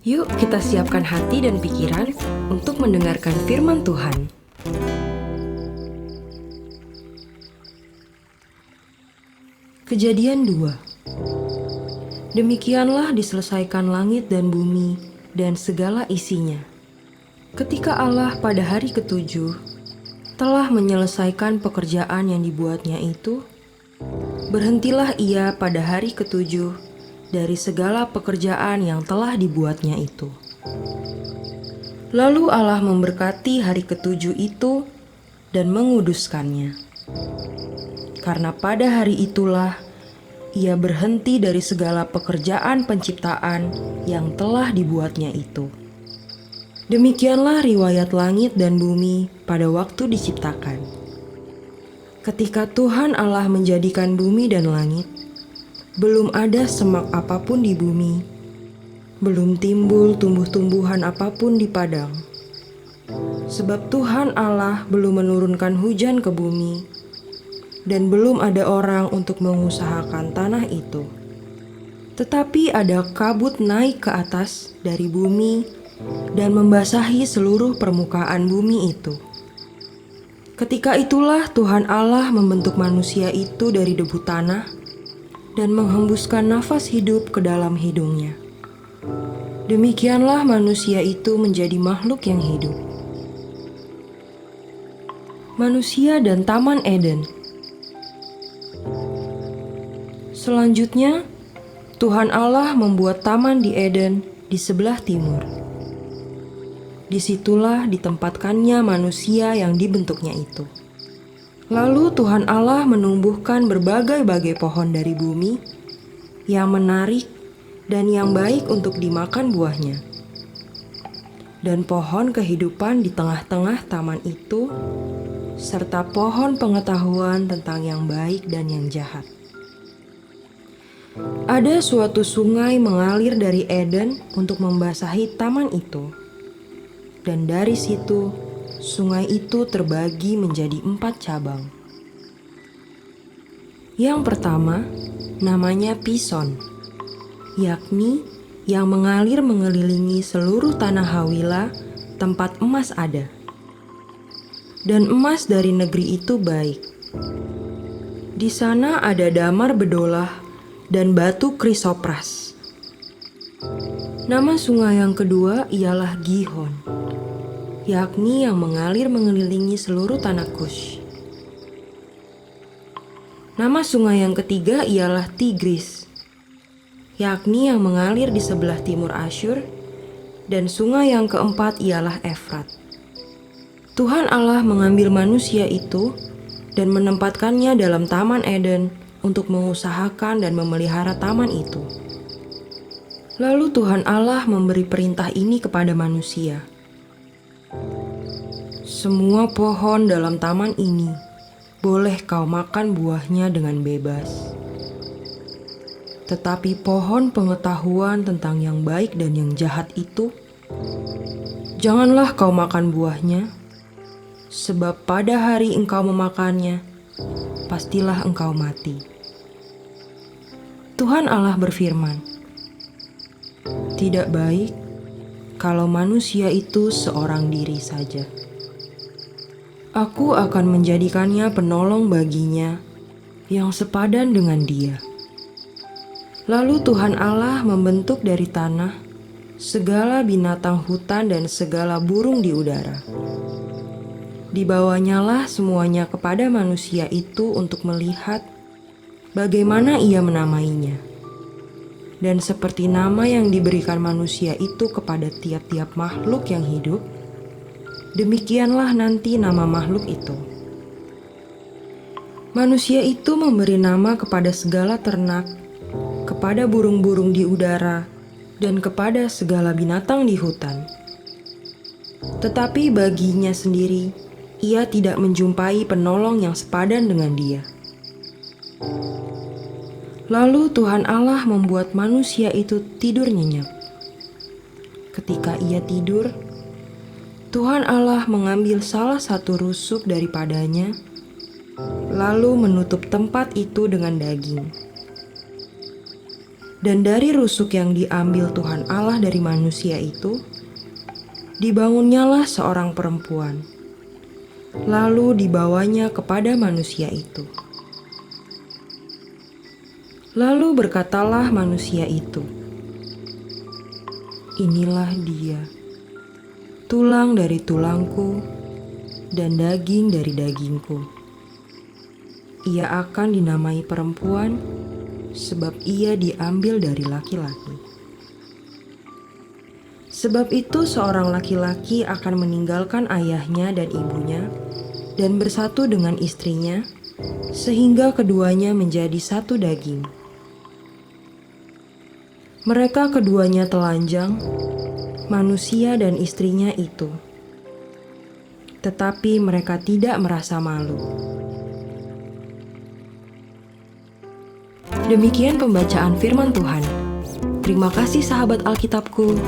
Yuk kita siapkan hati dan pikiran untuk mendengarkan firman Tuhan. Kejadian 2. Demikianlah diselesaikan langit dan bumi dan segala isinya. Ketika Allah pada hari ketujuh telah menyelesaikan pekerjaan yang dibuatnya itu, berhentilah ia pada hari ketujuh dari segala pekerjaan yang telah dibuatnya itu. Lalu Allah memberkati hari ketujuh itu dan menguduskannya. Karena pada hari itulah ia berhenti dari segala pekerjaan penciptaan yang telah dibuatnya itu. Demikianlah riwayat langit dan bumi pada waktu diciptakan. Ketika Tuhan Allah menjadikan bumi dan langit, belum ada semak apapun di bumi, belum timbul tumbuh-tumbuhan apapun di padang. Sebab Tuhan Allah belum menurunkan hujan ke bumi, dan belum ada orang untuk mengusahakan tanah itu. Tetapi ada kabut naik ke atas dari bumi dan membasahi seluruh permukaan bumi itu. Ketika itulah Tuhan Allah membentuk manusia itu dari debu tanah dan menghembuskan nafas hidup ke dalam hidungnya. Demikianlah manusia itu menjadi makhluk yang hidup. Manusia dan Taman Eden. Selanjutnya, Tuhan Allah membuat taman di Eden di sebelah timur. Disitulah ditempatkannya manusia yang dibentuknya itu. Lalu Tuhan Allah menumbuhkan berbagai-bagai pohon dari bumi yang menarik dan yang baik untuk dimakan buahnya. Dan pohon kehidupan di tengah-tengah taman itu, serta pohon pengetahuan tentang yang baik dan yang jahat. Ada suatu sungai mengalir dari Eden untuk membasahi taman itu. Dan dari situ, sungai itu terbagi menjadi 4 cabang. Yang pertama, namanya Pison, yakni yang mengalir mengelilingi seluruh tanah Hawila tempat emas ada. Dan emas dari negeri itu baik. Di sana ada damar bedolah dan batu krisopras. Nama sungai yang kedua ialah Gihon, yakni yang mengalir mengelilingi seluruh tanah Kush. Nama sungai yang ketiga ialah Tigris, yakni yang mengalir di sebelah timur Asyur, dan sungai yang keempat ialah Efrat. Tuhan Allah mengambil manusia itu dan menempatkannya dalam Taman Eden untuk mengusahakan dan memelihara taman itu. Lalu Tuhan Allah memberi perintah ini kepada manusia. Semua pohon dalam taman ini boleh kau makan buahnya dengan bebas. Tetapi pohon pengetahuan tentang yang baik dan yang jahat itu, janganlah kau makan buahnya, sebab pada hari engkau memakannya, pastilah engkau mati. Tuhan Allah berfirman, tidak baik kalau manusia itu seorang diri saja. Aku akan menjadikannya penolong baginya yang sepadan dengan dia. Lalu Tuhan Allah membentuk dari tanah segala binatang hutan dan segala burung di udara. Dibawanyalah semuanya kepada manusia itu untuk melihat bagaimana ia menamainya. Dan seperti nama yang diberikan manusia itu kepada tiap-tiap makhluk yang hidup, demikianlah nanti nama makhluk itu. Manusia itu memberi nama kepada segala ternak, kepada burung-burung di udara, dan kepada segala binatang di hutan. Tetapi baginya sendiri, ia tidak menjumpai penolong yang sepadan dengan dia. Lalu Tuhan Allah membuat manusia itu tidur nyenyak. Ketika ia tidur, Tuhan Allah mengambil salah satu rusuk daripadanya, lalu menutup tempat itu dengan daging. Dan dari rusuk yang diambil Tuhan Allah dari manusia itu, dibangunnyalah seorang perempuan. Lalu dibawanya kepada manusia itu. Lalu berkatalah manusia itu, "Inilah dia, tulang dari tulangku dan daging dari dagingku. Ia akan dinamai perempuan, sebab ia diambil dari laki-laki. Sebab itu seorang laki-laki akan meninggalkan ayahnya dan ibunya dan bersatu dengan istrinya, sehingga keduanya menjadi satu daging. Mereka keduanya telanjang, manusia dan istrinya itu. Tetapi mereka tidak merasa malu." Demikian pembacaan firman Tuhan. Terima kasih sahabat Alkitabku.